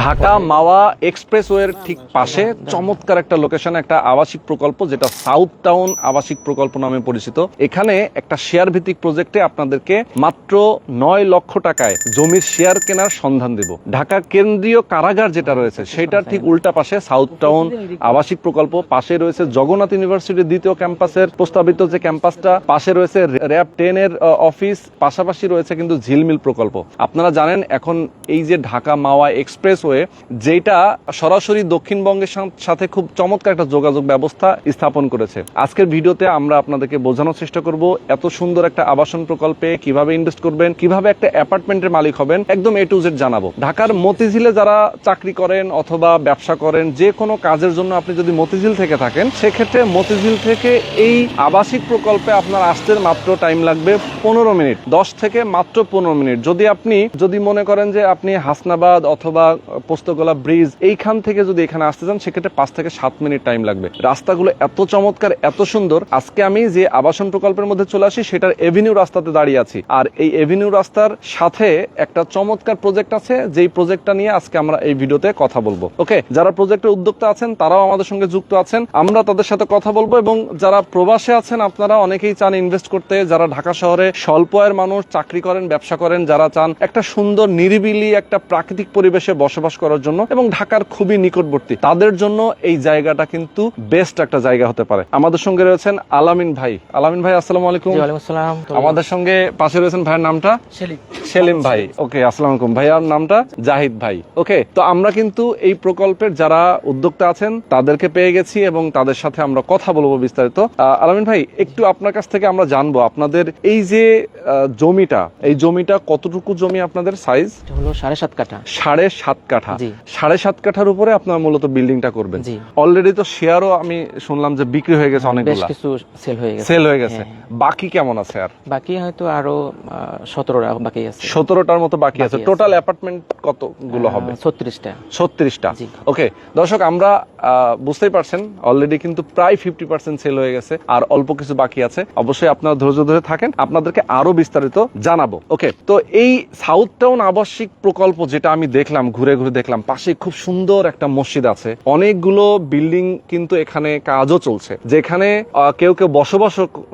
ঢাকা মাওয়া এক্সপ্রেসওয়ের ঠিক পাশে চমৎকার একটা লোকেশন, একটা আবাসিক প্রকল্প যেটা সাউথ টাউন আবাসিক প্রকল্প নামে পরিচিত। এখানে একটা শেয়ার ভিত্তিক প্রজেক্টে আপনাদেরকে মাত্র 9 লক্ষ টাকায় জমির শেয়ার কেনার সন্ধান দেব। ঢাকা কেন্দ্রীয় কারাগার যেটা রয়েছে সেটার ঠিক উল্টা পাশে সাউথ টাউন আবাসিক প্রকল্প, পাশে রয়েছে জগন্নাথ ইউনিভার্সিটির দ্বিতীয় ক্যাম্পাসের প্রস্তাবিত যে ক্যাম্পাসটা, পাশে রয়েছে র্যাব 10 এর অফিস, পাশাপাশি রয়েছে কিন্তু ঝিলমিল প্রকল্প। আপনারা জানেন এখন এই যে ঢাকা মাওয়া এক্সপ্রেসওয়ে যেটা সরাসরি দক্ষিণবঙ্গের সাথে খুব চমৎকার একটা যোগাযোগ ব্যবস্থা স্থাপন করেছে। আজকের ভিডিওতে আমরা আপনাদেরকে বোঝানোর চেষ্টা করব এত সুন্দর একটা আবাসন প্রকল্পে কিভাবে ইনভেস্ট করবেন, কিভাবে একটা অ্যাপার্টমেন্টের মালিক হবেন, একদম A to Z জানাবো। ঢাকার মতিঝিলে যারা চাকরি করেন অথবা ব্যবসা করেন, যে কোনো কাজের জন্য আপনি যদি মতিঝিল থেকে থাকেন, সেক্ষেত্রে মতিঝিল থেকে এই আবাসিক প্রকল্পে আপনার আসতে মাত্র টাইম লাগবে 15 মিনিট, 10 থেকে মাত্র 15 মিনিট। যদি মনে করেন যে আপনি হাসনাবাদ অথবা পোস্তগোলা ব্রিজ এইখান থেকে যদি এখানে আসতে চান, সেক্ষেত্রে 5 থেকে 7 মিনিট টাইম লাগবে। রাস্তাগুলো এত চমৎকার, এত সুন্দর। আজকে আমি যে আবাসন প্রকল্পের মধ্যে চলে আসি সেটার এভিনিউ রাস্তাতে দাঁড়িয়ে আছি, আর এই এভিনিউ রাস্তার সাথে একটা চমৎকার প্রজেক্ট আছে, যেই প্রজেক্টটা নিয়ে আজকে আমরা এই ভিডিওতে কথা বলবো। ওকে, যারা প্রজেক্টের উদ্যোক্তা আছেন তারাও আমাদের সঙ্গে যুক্ত আছেন, আমরা তাদের সাথে কথা বলবো। এবং যারা প্রবাসে আছেন, আপনারা অনেকেই চান ইনভেস্ট করতে, যারা ঢাকা শহরে স্বল্প আয়ের মানুষ, চাকরি করেন, ব্যবসা করেন, যারা চান একটা সুন্দর নিরিবিলি একটা প্রাকৃতিক পরিবেশে বসবাস করার জন্য এবং ঢাকার খুবই নিকটবর্তী, তাদের জন্য এই জায়গাটা কিন্তু বেস্ট একটা জায়গা হতে পারে। আমাদের সঙ্গে রয়েছেন আলামিন ভাই। আলামিন ভাই, আসসালামু আলাইকুম। ওয়ালাইকুম আসসালাম। আমাদের সঙ্গে পাশে রয়েছেন ভাইয়ের নামটা সেলিম ভাই। ওকে, আসসালামু আলাইকুম। ভাইয়ার নামটা জাহিদ ভাই। ওকে, তো আমরা কিন্তু এই প্রকল্পের যারা উদ্যোক্তা আছেন তাদেরকে পেয়ে গেছি এবং তাদের সাথে আমরা কথা বলবো বিস্তারিত। আলামিন ভাই, একটু আপনার কাছ থেকে আমরা জানবো আপনাদের এই যে জমিটা কতটুকু জমি আপনাদের সাইজ? হলো 7.5 কাঠা। 7.5 কাঠা। 7.5 কাঠার উপরে আপনারা মূলত বিল্ডিংটা করবেন। অলরেডি তো শেয়ারও আমি শুনলাম যে বিক্রি হয়ে গেছে, অনেকগুলো কিছু সেল হয়ে গেছে। বাকি কেমন আছে? আর বাকি হয়তো আরো 17টা বাকি আছে। 17টার মতো বাকি আছে। টোটাল অ্যাপার্টমেন্ট কতগুলো হবে? 36টা। ওকে দর্শক, আমরা বুঝতেই পারছেন অলরেডি কিন্তু প্রায় 50% সেল হয়ে গেছে, আর অল্প কিছু বাকি আছে। অবশ্যই আপনারা ধৈর্য ধরে থাকেন, আপনাদেরকে আরো বিস্তারিত জানাবো। ওকে, তো এই সাউথ টাউন আবাসিক প্রকল্প যেটা আমি দেখলাম, ঘুরে ঘুরে দেখলাম, পাশে খুব সুন্দর একটা মসজিদ আছে, অনেকগুলো বিল্ডিং কিন্তু এখানে কাজও চলছে, যেখানে কেউ কেউ বসবাস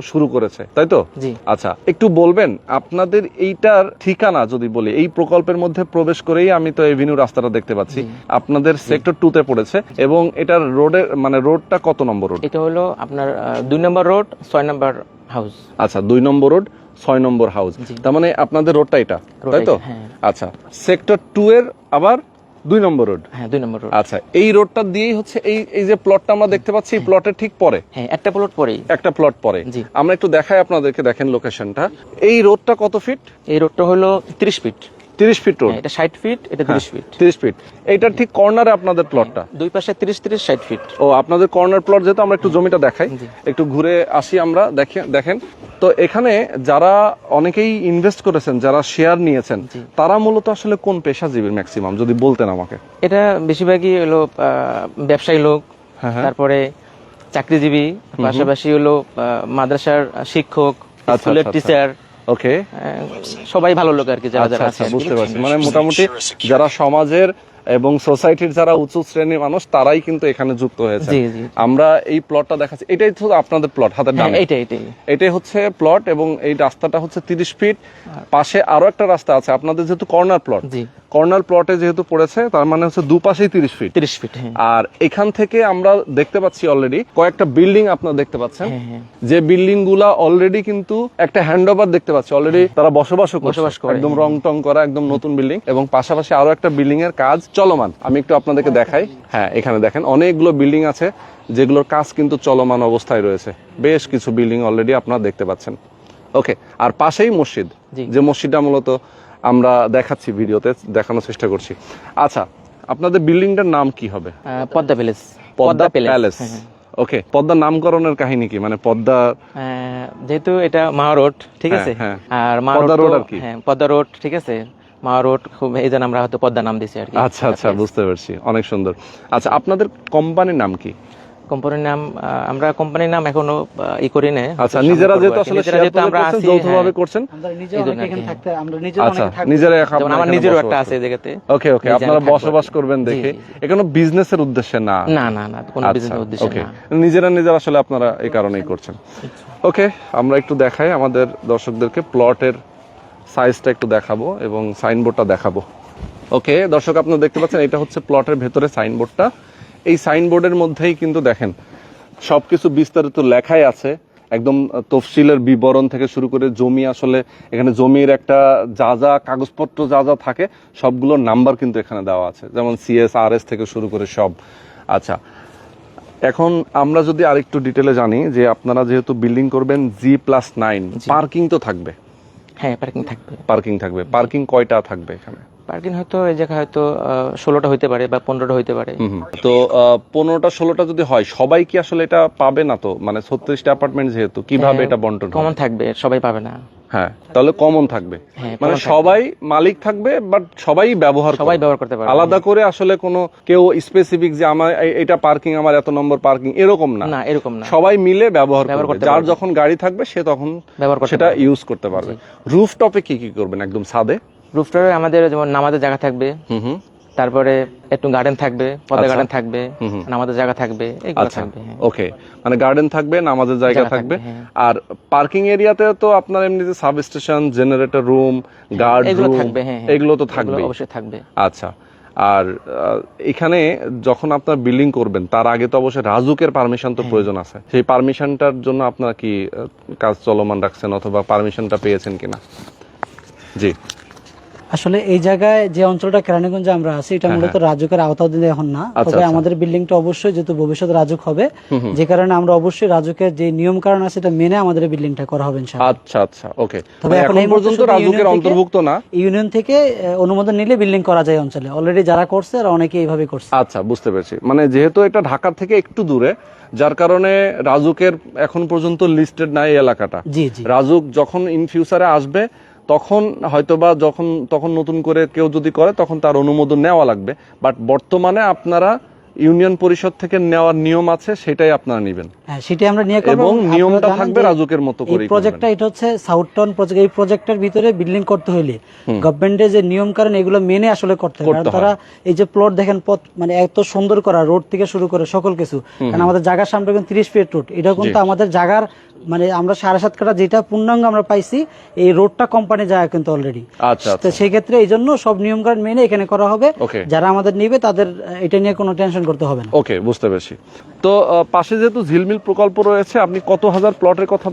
শুরু করেছে, তাই তো? আচ্ছা, একটু বলবেন আপনাদের এইটার ঠিকানা যদি বলি। এই প্রকল্পের মধ্যে প্রবেশ করেই আমি তো এভিনিউ রাস্তাটা দেখতে পাচ্ছি, আপনাদের সেক্টর 2 তে পড়েছে, এবং এটার রোডটা কত নম্বর রোড? এটা হলো আপনার 2 নম্বর রোড 6 নম্বর হাউস। আচ্ছা, 2 নম্বর রোড 6 নম্বর হাউস, তার মানে আপনাদের রোডটা এটা, তাই তো? আচ্ছা, সেক্টর 2 এর আবার 2 নম্বর রোড। হ্যাঁ, 2 নম্বর রোড। আচ্ছা, এই রোডটা দিয়েই হচ্ছে এই যে প্লটটা আমরা দেখতে পাচ্ছি, এই প্লটের ঠিক পরে। হ্যাঁ, একটা প্লট পরে। আমরা একটু দেখাই আপনাদেরকে, দেখেন লোকেশনটা। এই রোডটা কত ফিট? এই রোডটা হলো 30 ফিট। 30 fit road. এটা 60 ফিট, এটা 30 ফিট। 30 ফিট। এইটার ঠিক কর্নারে আপনাদের প্লটটা। দুই পাশে 30 60 ফিট। ও, আপনাদের কর্নার প্লট। যেহেতু আমরা একটু জমিটা দেখাই, একটু ঘুরে আসি আমরা। দেখেন তো এখানে যারা অনেকেই ইনভেস্ট করেছেন, যারা শেয়ার নিয়েছেন, তারা মূলত আসলে কোন পেশাজীবী ম্যাক্সিমাম যদি বলতেন আমাকে? এটা বেশিরভাগই হলো ব্যবসায়ী লোক, তারপরে চাকরিজীবী, পাশাপাশি হলো মাদ্রাসার শিক্ষক, স্কুলের টিচার। ওকে, সবাই ভালো লোক আর কি, যারা আছে। বুঝতে পারছি, মানে মোটামুটি যারা সমাজের এবং সোসাইটির যারা উঁচু শ্রেণীর মানুষ, তারাই কিন্তু এখানে যুক্ত হয়েছে। আমরা এই প্লটটা দেখাচ্ছি, এটাই তো আপনাদের প্লট হাতের ডানে? এটাই হচ্ছে প্লট, এবং এই রাস্তাটা হচ্ছে 30 ফিট। পাশে আরো একটা রাস্তা আছে আপনাদের, যেহেতু কর্নার প্লট, কর্নার প্লটে যেহেতু পড়েছে, তার মানে হচ্ছে দুপাশেই 30 ফিট। আর এখান থেকে আমরা দেখতে পাচ্ছি অলরেডি কয়েকটা বিল্ডিং আপনারা দেখতে পাচ্ছেন, যে বিল্ডিং গুলা অলরেডি কিন্তু একটা হ্যান্ডওভার দেখতে পাচ্ছি, অলরেডি তারা বসবাস করে, একদম রং টং করা, একদম নতুন বিল্ডিং, এবং পাশাপাশি আরো একটা বিল্ডিং এর কাজ চলমান। আমি একটু আপনাদেরকে দেখাই। হ্যাঁ, এখানে দেখেন অনেকগুলো বিল্ডিং আছে, যেগুলোর কাজ কিন্তু চলমান অবস্থায় রয়েছে। বেশ কিছু বিল্ডিং অলরেডি আপনারা দেখতে পাচ্ছেন। ওকে, আর পাশেই মসজিদ, যে মসজিদটা মূলত আমরা দেখাচ্ছি, ভিডিওতে দেখানোর চেষ্টা করছি। আচ্ছা, আপনাদের বিল্ডিংটার নাম কি হবে? পদ্মা প্যালেস। ওকে, পদ্মা নামকরণের কাহিনী কি? মানে পদ্মা, যেহেতু এটা মাওয়া রোড, ঠিক আছে, আর পদ্মা রোড আর কি। হ্যাঁ, পদ্মা রোড, ঠিক আছে, মাওয়া রোড, খুব এই জন্য আমরা হয়তো পদ্মা নাম দিছি আর কি। আচ্ছা, বুঝতে পারছি, অনেক সুন্দর। আচ্ছা, আপনাদের কোম্পানির নাম কি? কোম্পানির নাম আমরা কোম্পানির নাম এখনো করি না। আচ্ছা, নিজেরা যেহেতু আসলে আমরা আছি, যৌথভাবে করছেন। আমরা নিজেরা অনেকে এখানে থাকতে, আমরা নিজেরা আচ্ছা, অনেকে থাকতে। নিজেরা যেমন আমার নিজেরও একটা আছে এই জায়গাতে। ওকে ওকে, আপনারা বসবাস করবেন দেখে, এখানে বিজনেসের উদ্দেশ্যে না? না না না, কোনো বিজনেস উদ্দেশ্য ওকে, না। নিজেরা আসলে আপনারা এই কারণেই করছেন। ওকে, আমরা একটু দেখাই আমাদের দর্শকদেরকে প্লটের সাইজটা একটু দেখাবো এবং সাইনবোর্ডটা দেখাবো। ওকে দর্শক, আপনারা দেখতে পাচ্ছেন এটা হচ্ছে প্লটের ভেতরে সাইনবোর্ডটা। এই সাইনবোর্ডের মধ্যেই কিন্তু দেখেন সবকিছু বিস্তারিত লেখাই আছে, একদম তফসিলের বিবরণ থেকে শুরু করে জমি, আসলে এখানে জমির একটা যা যা কাগজপত্র যা যা থাকে সবগুলোর নাম্বার কিন্তু এখানে দেওয়া আছে, যেমন CSRS থেকে শুরু করে সব। আচ্ছা, এখন আমরা যদি আরেকটু ডিটেলে জানি যে আপনারা যেহেতু বিল্ডিং করবেন G+9, পার্কিং তো থাকবে? হ্যাঁ, পার্কিং থাকবে। পার্কিং থাকবে। পার্কিং কয়টা থাকবে এখানে? পার্কিং হয়তো এই জায়গায় হয়তো 16টা হইতে পারে বা 15টা হইতে পারে। তো 15টা 16টা যদি হয়, সবাই কি আসলে এটা পাবে না? তো মানে 36টা অ্যাপার্টমেন্ট যেহেতু, কিভাবে এটা বন্টন কমন থাকবে, সবাই পাবে না। হ্যাঁ, তাহলে কমন থাকবে, হ্যাঁ, মানে common সবাই মালিক থাকবে, বাট সবাই ব্যবহার করতে পারবে, আলাদা করে আসলে কোনো কেউ স্পেসিফিক যে আমার এটা পার্কিং, আমার এত নম্বর পার্কিং, এরকম না। না, এরকম না। সবাই মিলে ব্যবহার করবে, যার পারবে। যখন গাড়ি থাকবে সে তখন ব্যবহার করতে সেটা পারবে। ইউজ করতে পারবে। রুফটপে কি কি করবেন? একদম ছাদে? রুফটপে আমাদের যেমন নামাজের জায়গা থাকবে, তারপরে একটু গার্ডেন থাকবে, পদ্মা গার্ডেন থাকবে, নামাজের জায়গা থাকবে, এগুলো থাকবে। হ্যাঁ, ওকে, মানে গার্ডেন থাকবে, নামাজের জায়গা থাকবে। হ্যাঁ। আর পার্কিং এরিয়াতে তো আপনার এমনিতে substation, generator room, guard এগুলো রুম থাকবে। হ্যাঁ, এগুলো তো থাকবে, অবশ্যই থাকবে। আচ্ছা, আর এখানে যখন আপনার বিল্ডিং করবেন তার আগে তো অবশ্যই রাজুকের পারমিশন তো প্রয়োজন আছে। সেই পারমিশনটার জন্য আপনারা কি কাজ চলমান রাখছেন অথবা পারমিশনটা পেয়েছেন কিনা? জি, আসলে এই জায়গায় যে অঞ্চলটা কেরানীগঞ্জে আমরা আছি, এটা মূলত রাজুকের আওতাধীন এখন না। তবে আমাদের বিল্ডিংটা অবশ্যই যেহেতু ভবিষ্যৎ রাজুক হবে, যে কারণে আমরা অবশ্যই রাজুকের যে নিয়ম কারণ আছে এটা মেনে আমাদের বিল্ডিংটা করা হবে ইনশাআল্লাহ। আচ্ছা আচ্ছা, ওকে। তবে এখন এই পর্যন্ত রাজুকের অন্তর্ভুক্ত না, ইউনিয়ন থেকে অনুমোদন নিলে বিল্ডিং করা যায় অঞ্চলে। অলরেডি যারা করছে আর অনেকে এইভাবে করছে। আচ্ছা, বুঝতে পেরেছি। মানে যেহেতু এটা ঢাকা থেকে একটু দূরে, যার কারণে রাজুকের এখন পর্যন্ত লিস্টেড নাই এলাকাটা। জি জি, রাজুক যখন ইন ফিউচারে আসবে তখন হয়তোবা তখন নতুন করে কেউ যদি করে তখন তার অনুমোদন নেওয়া লাগবে, বাট বর্তমানে আপনারা ইউনিয়ন পরিষদ থেকে নেওয়ার নিয়ম আছে, সেটাই আপনারা নেবেন। হ্যাঁ, সেটাই আমরা নিয়ে করব এবং নিয়মটা থাকবে রাজুকের মতো করে। এই প্রজেক্টটা এটা হচ্ছে সাউথ টাউন প্রজেক্ট। এই প্রজেক্টের ভিতরে বিল্ডিং করতে হলে গভর্নমেন্টের যে নিয়ম কারণ এগুলো মেনে আসলে করতে হবে। কারণ তারা এই যে প্লট দেখেন, পথ মানে এত সুন্দর করা, রোড থেকে শুরু করে সকল কিছু, কারণ আমাদের জায়গার সামনে কিন্তু 30 ফিট রোড, এটা কিন্তু আমাদের জায়গার মানে আমরা 7.5 কাঠা যেটা পূর্ণাঙ্গ আমরা পাইছি, এই রোডটা কোম্পানি জায়গা কিন্তু অলরেডি। আচ্ছা, তো সেই ক্ষেত্রে এই জন্য সব নিয়ম কারণ মেনে এখানে করা হবে। যারা আমাদের নিবে তাদের এটা নিয়ে কোনো টেনশন করতে হবে না। ওকে, বুঝতে পেরেছি। তো পাশে যেহেতু ঝিলমিল প্রকল্প রয়েছে, আপনি কত হাজার প্লটের কথা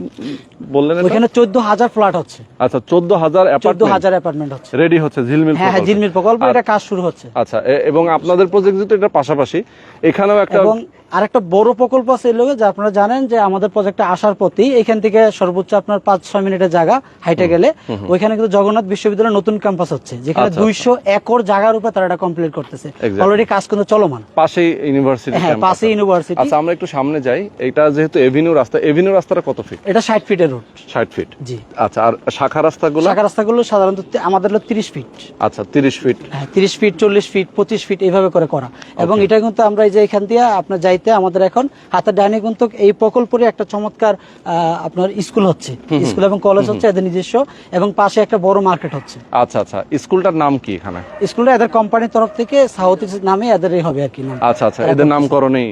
বললেন? ওখানে 14,000 ফ্ল্যাট হচ্ছে। আচ্ছা, 14,000 অ্যাপার্টমেন্ট হচ্ছে, রেডি হচ্ছে ঝিলমিল। হ্যাঁ, ঝিলমিল প্রকল্প, এটা কাজ শুরু হচ্ছে। আচ্ছা, এবং আপনাদের প্রজেক্ট যেহেতু এটা পাশাপাশি, এখানেও একটা এবং আরেকটা বড় প্রকল্প আছে এই লোকে, যে আপনারা জানেন যে আমাদের প্রজেক্টে আসার পথেই এখান থেকে সর্বোচ্চ আপনার 5-6 মিনিটের জায়গা হাইটে গেলে ওইখানে কিন্তু জগন্নাথ বিশ্ববিদ্যালয়ের নতুন ক্যাম্পাস হচ্ছে, যেখানে 200 একর জায়গার উপর তারা এটা কমপ্লিট করতেছে। অলরেডি কাজ কিন্তু চলমান, পাশেই ইউনিভার্সিটি। হ্যাঁ, পাশেই ইউনিভার্সিটি। আচ্ছা, আমরা একটু সামনে যাই। এটা যেহেতু এভিনিউ রাস্তা, এভিনিউ রাস্তাটা কত ফিট? এটা 60 ফিটের রোড। 60 ফিট, জি। আচ্ছা, আর শাখা রাস্তাগুলো? শাখা রাস্তাগুলো সাধারণত আমাদের হলো 30 ফিট। আচ্ছা, 30 ফিট। হ্যাঁ, 30 ফিট, 40 ফিট, 25 ফিট এইভাবে করে করা। এবং এটা কিন্তু আমরা এই যে এখান দিয়ে আপনার যাইতে আমাদের এখন হাতের ডাইনে কিন্তু এই প্রকল্পের একটা চমৎকার আপনার স্কুল হচ্ছে, স্কুল এবং কলেজ হচ্ছে এদের নিজস্ব, এবং পাশে একটা বড় মার্কেট হচ্ছে। আচ্ছা আচ্ছা, স্কুলটার নাম কি এখানে? স্কুলটা এদের কোম্পানির তরফ থেকে সাউথ ইস্ট নামে এদেরই হবে আর কি নাম। আচ্ছা আচ্ছা, এদের নামকরণেই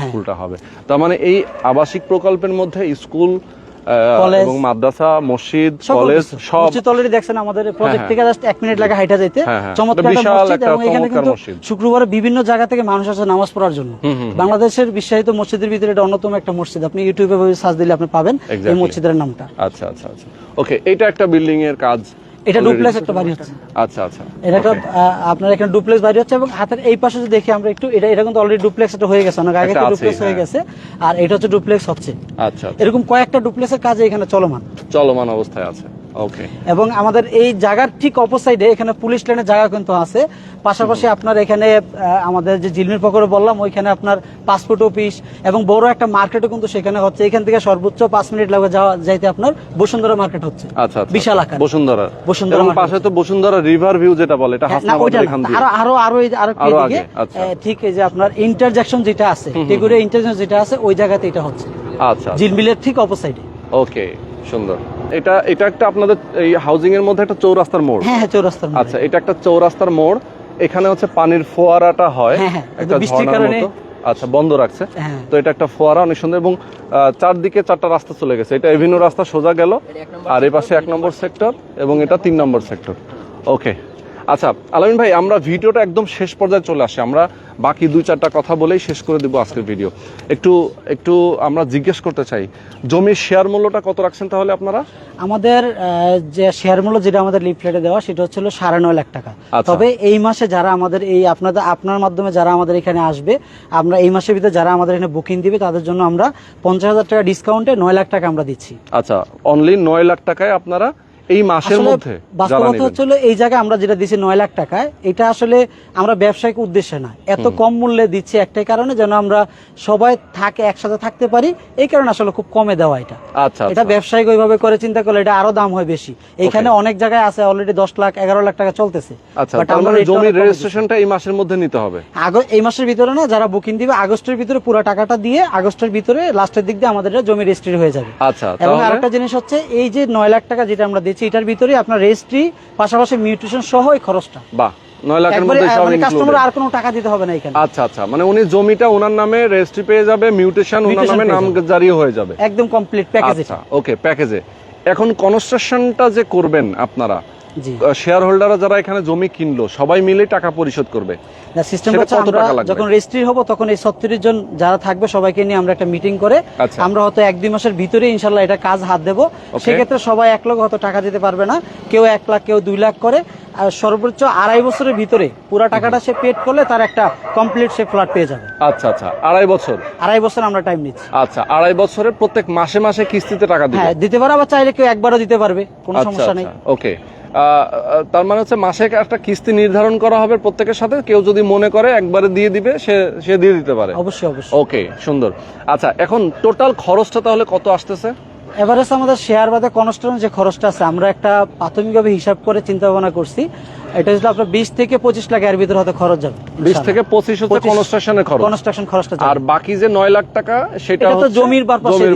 স্কুলটা হবে। তার মানে এই আবাসিক প্রকল্পের মধ্যে স্কুল এবং মাদ্রাসা, মসজিদ, কলেজ সব। মসজিদ অলরেডি দেখছেন আমাদের প্রজেক্ট থেকে জাস্ট 1 মিনিট লাগে হাইটা যাইতে। চমৎকার একটা মসজিদ, এবং এখানে কিন্তু শুক্রবারে বিভিন্ন জায়গা থেকে মানুষ আসে নামাজ পড়ার জন্য। বাংলাদেশের বিশ্বাসিত মসজিদের ভিতরে এটা অন্যতম একটা মসজিদ। আপনি ইউটিউবে সার্চ দিলে আপনি পাবেন এই মসজিদের নামটা। আচ্ছা আচ্ছা আচ্ছা, ওকে। এটা একটা বিল্ডিং এর কাজ, এটা ডুপ্লেক্স একটা বাড়ি হচ্ছে। আচ্ছা আচ্ছা, এটা একটা আপনার এখানে ডুপ্লেক্স বাড়ি হচ্ছে, এবং হাতের এই পাশে যদি দেখি আমরা একটু, এটা কিন্তু অলরেডি ডুপ্লেক্স একটা হয়ে গেছে, অনেক আগে থেকে ডুপ্লেক্স হয়ে গেছে, আর এটা হচ্ছে ডুপ্লেক্স হচ্ছে। আচ্ছা, এরকম কয়েকটা ডুপ্লেক্সের কাজ এখানে চলমান অবস্থায় আছে। ওকে। এবং আমাদের এই জায়গার ঠিক অপোসাইডে এখানে পুলিশ লাইনের জায়গা কিন্তু আছে, পাশাপাশি আপনার এখানে আমাদের যে জিলমির পকরে বললাম ওইখানে আপনার পাসপোর্ট অফিস এবং বড় একটা মার্কেটও কিন্তু সেখানে হচ্ছে। এখান থেকে সর্বোচ্চ 5 মিনিট লাগবে যাইতে আপনার বসুন্ধরা মার্কেট হচ্ছে। আচ্ছা, বিশাল আকার বসুন্ধরা এবং পাশে তো বসুন্ধরা রিভার ভিউ যেটা বলে, এটা হাসনাবাদের এখান দিয়ে আরো এদিকে ঠিক এই যে আপনার ইন্টারজেকশন যেটা আছে, টেগুরিয়া ইন্টারজেকশন যেটা আছে ওই জায়গাতে এটা হচ্ছে। আচ্ছা, জিলমিলের ঠিক অপোসাইডে। ওকে, সুন্দর। এটা একটা আপনাদের এই হাউজিং এর মধ্যে একটা চৌরাস্তার মোড়। হ্যাঁ, চৌরাস্তার মোড়। আচ্ছা, এটা একটা চৌরাস্তার মোড়। এখানে হচ্ছে পানির ফোয়ারাটা হয় একটা ঝর্ণার মতো। আচ্ছা, বন্ধ রাখছে। তো এটা একটা ফোয়ারা, অনেক সুন্দর। এবং চারদিকে 4টা রাস্তা চলে গেছে। এটা এভিনিউ রাস্তা সোজা গেল, আর এই পাশে 1 নম্বর সেক্টর এবং এটা 3 নম্বর সেক্টর। ওকে, আচ্ছা আলামিন ভাই, আমরা ভিডিওটা একদম শেষ পর্যায়ে চলে আসি। আমরা বাকি 2-4টা কথা বলেই শেষ করে দিব আজকের ভিডিও। একটু আমরা জিজ্ঞেস করতে চাই, জমির শেয়ার মূল্যটা কত রাখছেন তাহলে আপনারা? আমাদের যে শেয়ার মূল্য যেটা আমাদের লিফলেটে দেওয়া সেটা হচ্ছিল 9.5 লাখ টাকা। তবে এই মাসে যারা আমাদের এই আপনার মাধ্যমে যারা আমাদের এখানে আসবে, আমরা এই মাসের ভিতরে যারা আমাদের এখানে বুকিং দিবে তাদের জন্য আমরা 50,000 টাকা ডিসকাউন্টে 9 লাখ টাকা আমরা দিচ্ছি। আচ্ছা, অনলি 9 লাখ টাকায় আপনারা এই মাসের মধ্যে? বাস্তবতা হচ্ছিল এই জায়গায় আমরা যেটা দিচ্ছি 9 লাখ টাকায়, এটা আসলে আমরা ব্যবসায়িক উদ্দেশ্যে না, এত কম মূল্যে দিচ্ছি একটাই কারণে যেন আমরা সবাই একসাথে থাকতে পারি, এই কারণে আসলে খুব কমে দেওয়া এটা। আচ্ছা, এটা ব্যবসায়িক ওইভাবে করে চিন্তা করলে এটা আরো দাম হয় বেশি। এখানে অনেক জায়গায় আছে অলরেডি 10 লাখ 11 লাখ টাকা চলতেছে। আচ্ছা, তার মানে জমির রেজিস্ট্রেশনটা এই মাসের মধ্যে নিতে হবে? এই মাসের ভিতরে না, যারা বুকিং দিবে আগস্টের ভিতরে পুরো টাকাটা দিয়ে আগস্টের ভিতরে লাস্টের দিক দিয়ে আমাদের জমি রেজিস্ট্রি হয়ে যাবে। আচ্ছা, এবং আরেকটা জিনিস হচ্ছে এই যে 9 লাখ টাকা যেটা আমরা দিচ্ছি এটার ভিতরে আপনার রেজিস্ট্রি পাশাপাশি মিউটেশন সহ এই খরচটা। বাহ, 9 লাখের মধ্যে সব ইনক্লুডেড। কাস্টমার আর কোনো টাকা দিতে হবে না এখানে। আচ্ছা, মানে উনি জমিটা ওনার নামে রেজিস্ট্রি পেয়ে যাবে, মিউটেশন ওনার নামে নামজারি হয়ে যাবে, একদম কমপ্লিট প্যাকেজ। আচ্ছা, ওকে, প্যাকেজে। এখন কনস্ট্রাকশনটা যে করবেন আপনারা, শেয়ার হোল্ডাররা যারা এখানে জমি কিনলো সবাই মিলে টাকা পরিশোধ করবে? সিস্টেম হচ্ছে আমরা যখন রেজিস্ট্রি হব তখন এই 37 জন যারা থাকবে সবাইকে নিয়ে আমরা একটা মিটিং করে আমরা হয়তো 1-2 মাসের ভিতরে ইনশাল্লাহ এটা কাজ হাত দেবো। সেক্ষেত্রে সবাই 1 লাখ হয়তো টাকা দিতে পারবে না, কেউ 1 লাখ, কেউ 2 লাখ করে, আর সর্বোচ্চ 2.5 বছরের ভিতরে পুরো টাকাটা সে পেড করলে তার একটা কমপ্লিট সে ফ্ল্যাট পেয়ে যাবে। আচ্ছা, 2.5 বছর? 2.5 বছর আমরা টাইম নিচ্ছি। আচ্ছা, 2.5 বছরের প্রত্যেক মাসে মাসে কিস্তিতে টাকা দিবে? হ্যাঁ, দিতে পারে, আবার চাইলে কেউ একবারও দিতে পারবে, কোনো সমস্যা নেই। ওকে, তার মানে হচ্ছে মাসে একটা কিস্তি নির্ধারণ করা হবে প্রত্যেকের সাথে, কেউ যদি মনে করে একবারে দিয়ে দিবে সে দিয়ে দিতে পারে? অবশ্যই। ওকে, সুন্দর। আচ্ছা, এখন টোটাল খরচটা তাহলে কত আসতেছে? এভারেজ আমাদের শেয়ার বাদে কনস্ট্রাকশন যে খরচটা আছে আমরা একটা প্রাথমিকভাবে হিসাব করে চিন্তা ভাবনা করছি, এটা হচ্ছে আপনার 20 থেকে 25 লাখ এর ভিতরে হয়তো খরচ যাবে। 20 থেকে 25 হচ্ছে কনস্ট্রাকশনের খরচ? কনস্ট্রাকশন খরচটা। আর বাকি যে 9 লাখ টাকা সেটা হচ্ছে জমির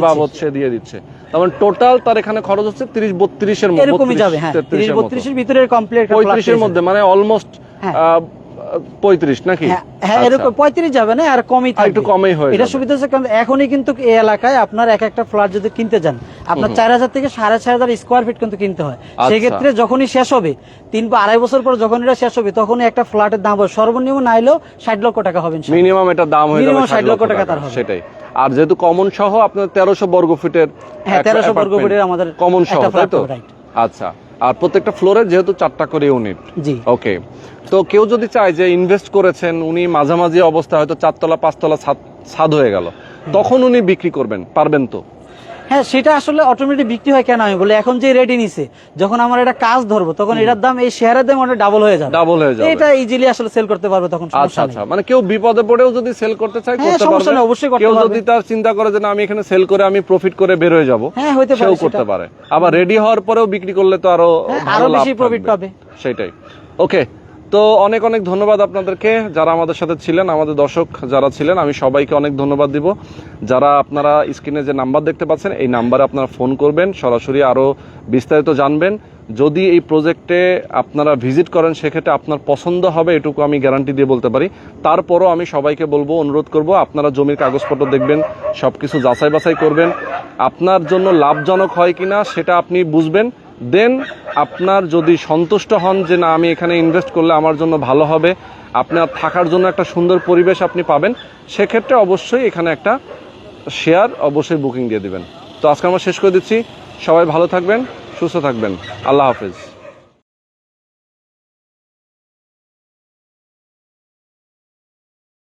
বাবদ সে দিয়ে দিচ্ছে। তার মানে টোটাল তার এখানে খরচ হচ্ছে 30-32 এর মধ্যে, এরকমই যাবে। হ্যাঁ, 30-32 এর ভিতরে কমপ্লিট 35 এর মধ্যে, মানে অলমোস্ট 35 নাকি? হ্যাঁ, এরকম 35 যাবে না, আর কমই থাকবে, একটু কমই হয়। এটা সুবিধা হচ্ছে কারণ এখনই কিন্তু এই এলাকায় আপনার একটা ফ্ল্যাট যদি কিনতে যান আপনার 4,000 থেকে 4,500 স্কয়ার ফিট কিন্তু কিনতে হয়। সেই ক্ষেত্রে যখনই শেষ হবে 3 বা 2.5 বছর পর যখন এটা শেষ হবে তখনই একটা ফ্ল্যাটের দাম হবে সর্বনিম্ন নাইলেও 60 লক্ষ টাকা হবে মিনিমাম, এটা দাম হয়ে যাবে 60 লক্ষ টাকা তার হবে। সেটাই। আর যেহেতু কমন সহ আপনার 1300 বর্গ ফিটের, 1300 বর্গ ফিটের আমাদের কমন সহ, তাই তো? আচ্ছা, আর প্রত্যেকটা ফ্লোরে যেহেতু 4টা করে ইউনিট। জি, ওকে। তো কেউ যদি চায় যে ইনভেস্ট করেছেন, উনি মাঝামাঝি অবস্থা হয়তো 4 তলা 5 তলা ছাদ হয়ে গেল, তখন উনি বিক্রি করবেন পারবেন তো? হ্যাঁ, সেটা আসলে অটোমেটিক বিক্রি হয়। কেন আমি বলি, এখন যে রেডি নিছে যখন আমার এটা কাজ ধরবো তখন এটার দাম এই শেয়ারের দাম অনেক ডাবল হয়ে যাবে। এটা ইজিলি আসলে সেল করতে পারবে তখন। আচ্ছা, মানে কেউ বিপদে পড়েও যদি সেল করতে চায় করতে পারবে, অবশ্যই। কেউ যদি তার চিন্তা করে যে না আমি এখানে সেল করে আমি প্রফিট করে বের হয়ে যাব, হ্যাঁ হইতে পারে, সেও করতে পারে। আবার রেডি হওয়ার পরেও বিক্রি করলে তো আরো বেশি প্রফিট পাবে। সেটাই। ওকে, তো অনেক অনেক ধন্যবাদ আপনাদেরকে যারা আমাদের সাথে ছিলেন, আমাদের দর্শক যারা ছিলেন, আমি সবাইকে অনেক ধন্যবাদ দিব। যারা আপনারা স্ক্রিনে যে নাম্বার দেখতে পাচ্ছেন এই নাম্বারে আপনারা ফোন করবেন, সরাসরি আরো বিস্তারিত জানবেন। যদি এই প্রজেক্টে আপনারা ভিজিট করেন সেক্ষেত্রে আপনার পছন্দ হবে এটুকু আমি গ্যারান্টি দিয়ে বলতে পারি। তারপরও আমি সবাইকে বলবো, অনুরোধ করব, আপনারা জমির কাগজপত্র দেখবেন, সবকিছু যাচাই বাছাই করবেন, আপনার জন্য লাভজনক হয় কিনা সেটা আপনি বুঝবেন। দেন আপনার যদি সন্তুষ্ট হন যে না আমি এখানে ইনভেস্ট করলে আমার জন্য ভালো হবে, আপনার থাকার জন্য একটা সুন্দর পরিবেশ আপনি পাবেন, সেক্ষেত্রে অবশ্যই এখানে একটা শেয়ার অবশ্যই বুকিং দিয়ে দিবেন। তো আজকে আমরা শেষ করে দিচ্ছি। সবাই ভালো থাকবেন, সুস্থ থাকবেন। আল্লাহ হাফেজ।